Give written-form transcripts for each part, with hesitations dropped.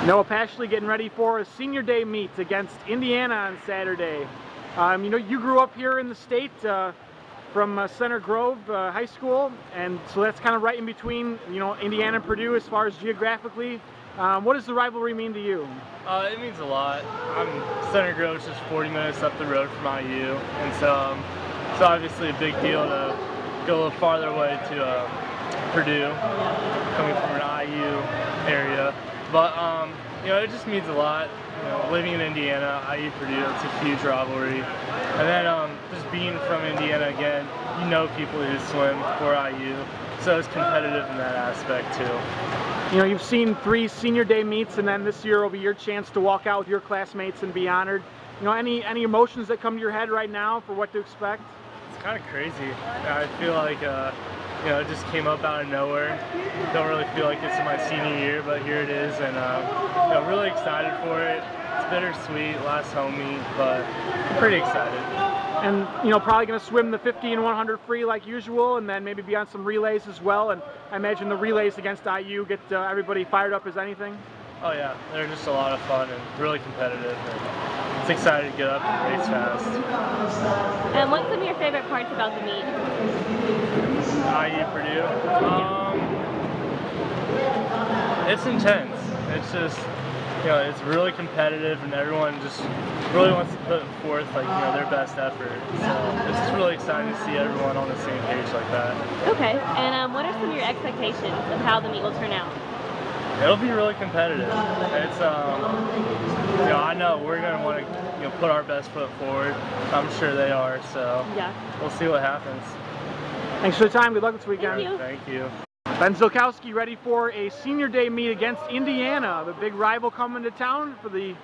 Noah Pashley getting ready for a senior day meet against Indiana on Saturday. You know, you grew up here in the state from Center Grove High School, and so that's kind of right in between, you know, Indiana and Purdue as far as geographically. What does the rivalry mean to you? It means a lot. Center Grove's just 40 minutes up the road from IU, and so it's obviously a big deal to go a little farther away to Purdue, coming from an IU area. But you know, it just means a lot. You know, living in Indiana, IU Purdue, it's a huge rivalry. And then just being from Indiana again, you know people who swim for IU, so it's competitive in that aspect too. You know, you've seen 3 senior day meets, and then this year will be your chance to walk out with your classmates and be honored. You know, any emotions that come to your head right now for what to expect? It's kind of crazy. I feel like you know, it just came up out of nowhere. Don't really feel like it's my senior year, but here it is, and you know, really excited for it. It's bittersweet, last home meet, but I'm pretty excited. And you know, probably going to swim the 50 and 100 free like usual, and then maybe be on some relays as well. And I imagine the relays against IU get everybody fired up as anything. Oh yeah, they're just a lot of fun and really competitive. And it's exciting to get up and race fast. And what's some of your favorite parts about the meet? IU Purdue. It's intense. It's just, you know, it's really competitive, and everyone just really wants to put forth, like, you know, their best effort. So it's just really exciting to see everyone on the same page like that. Okay. And what are some of your expectations of how the meet will turn out? It'll be really competitive. It's you know, I know we're gonna want to, you know, put our best foot forward. I'm sure they are. So yeah, we'll see what happens. Thanks for the time. Good luck this weekend. Thank you. Ben Ziolkowski ready for a senior day meet against Indiana, the big rival coming to town for the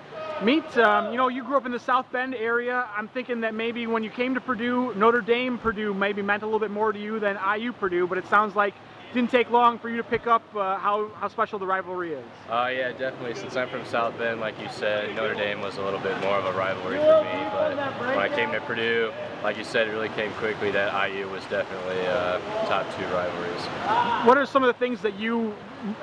meet. You know, you grew up in the South Bend area. I'm thinking that maybe when you came to Purdue, Notre Dame Purdue maybe meant a little bit more to you than IU Purdue, but it sounds like it didn't take long for you to pick up how special the rivalry is. Yeah, definitely. Since I'm from South Bend, like you said, Notre Dame was a little bit more of a rivalry for me. But when I came to Purdue, like you said, it really came quickly that IU was definitely top 2 rivalries. What are some of the things that you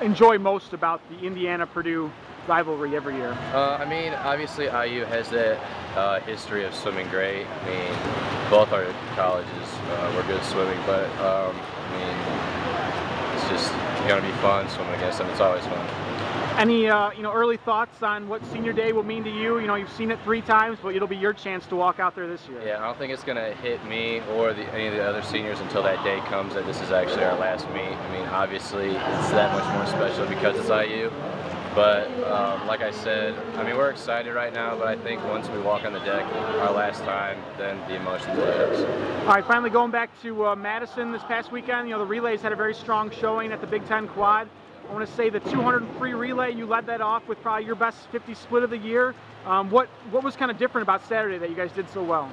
enjoy most about the Indiana-Purdue rivalry every year? I mean, obviously IU has that history of swimming great. I mean, both our colleges were good swimming, but I mean, it's just gonna be fun swimming against them. It's always fun. Any you know, early thoughts on what senior day will mean to you? You know, you've seen it 3 times, but it'll be your chance to walk out there this year. Yeah, I don't think it's gonna hit me or any of the other seniors until that day comes that this is actually our last meet. I mean, obviously it's that much more special because it's IU. But like I said, I mean, we're excited right now, but I think once we walk on the deck our last time, then the emotions will hit us. All right, finally going back to Madison this past weekend, you know, the relays had a very strong showing at the Big Ten Quad. I want to say the 200 free relay, you led that off with probably your best 50 split of the year. What was kind of different about Saturday that you guys did so well?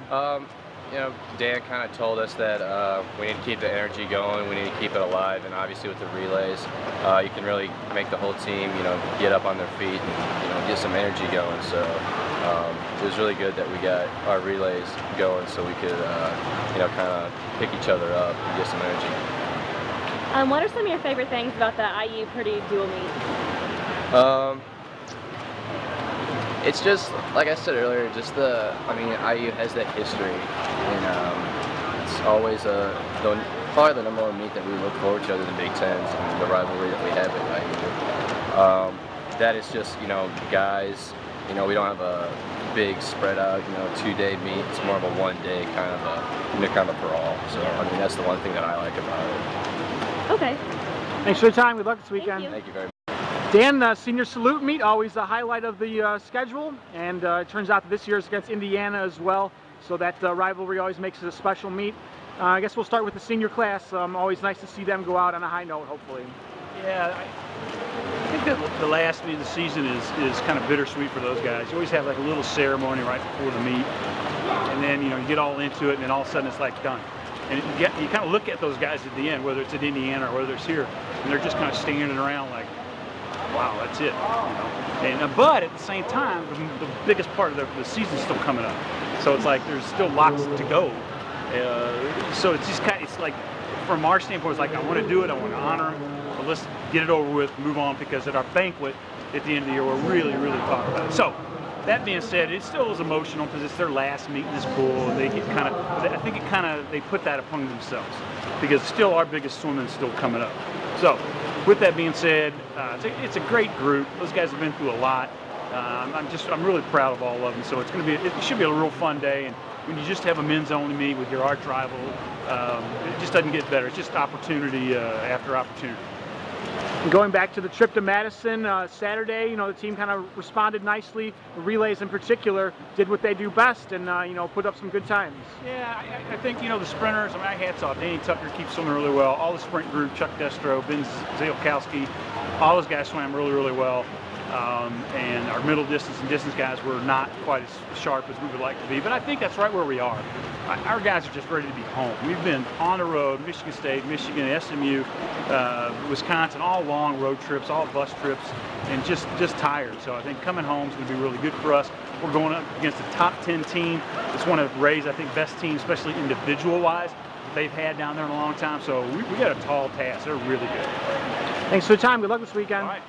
You know, Dan kind of told us that we need to keep the energy going, we need to keep it alive, and obviously with the relays, you can really make the whole team, you know, get up on their feet and, you know, get some energy going. So it was really good that we got our relays going so we could, you know, kind of pick each other up and get some energy. What are some of your favorite things about the IU Purdue dual meet? It's just, like I said earlier, just I mean, IU has that history, and it's always probably the #1 meet that we look forward to other than Big Tens and the rivalry that we have at IU. That is just, you know, guys, you know, we don't have a big spread out, you know, 2-day meet. It's more of a 1-day kind of a, you know, kind of a brawl. So, I mean, that's the one thing that I like about it. Okay. Thanks for your time. Good luck this weekend. Thank you very much. Dan, senior salute meet, always a highlight of the schedule, and it turns out that this year is against Indiana as well, so that rivalry always makes it a special meet. I guess we'll start with the senior class. Always nice to see them go out on a high note, hopefully. Yeah, I think that the last meet of the season is kind of bittersweet for those guys. You always have like a little ceremony right before the meet, and then, you know, you get all into it, and then all of a sudden it's like done. And you kind of look at those guys at the end, whether it's at Indiana or whether it's here, and they're just kind of standing around like, wow, that's it. You know? But at the same time, the biggest part of the season's still coming up. So it's like there's still lots to go. So it's just kind of, it's like, from our standpoint, it's like, I want to do it, I want to honor them, but let's get it over with, move on, because at our banquet, at the end of the year, we'll really talk about it. So, that being said, it still is emotional because it's their last meet in this pool, and they get kind of, I think they put that upon themselves because still our biggest swimming is still coming up. So, with that being said, it's a great group. Those guys have been through a lot. I'm really proud of all of them. So it should be a real fun day. And when you just have a men's only meet with your arch rival, it just doesn't get better. It's just opportunity after opportunity. And going back to the trip to Madison Saturday, the team kind of responded nicely. The relays in particular did what they do best and, put up some good times. Yeah, I think, the sprinters, I mean, hats off. Danny Tucker keeps swimming really well. All the sprint group, Chuck Destro, Ben Ziolkowski, all those guys swam really well. And our middle distance and distance guys were not quite as sharp as we would like to be, but I think that's right where we are. Our guys are just ready to be home. We've been on the road, Michigan State, Michigan, SMU, Wisconsin, all long road trips, all bus trips, and just tired. So I think coming home is going to be really good for us. We're going up against a top 10 team. It's one of Ray's, I think, best teams, especially individual-wise, they've had down there in a long time. So we got a tall task. They're really good. Thanks for the time. Good luck this weekend. All right.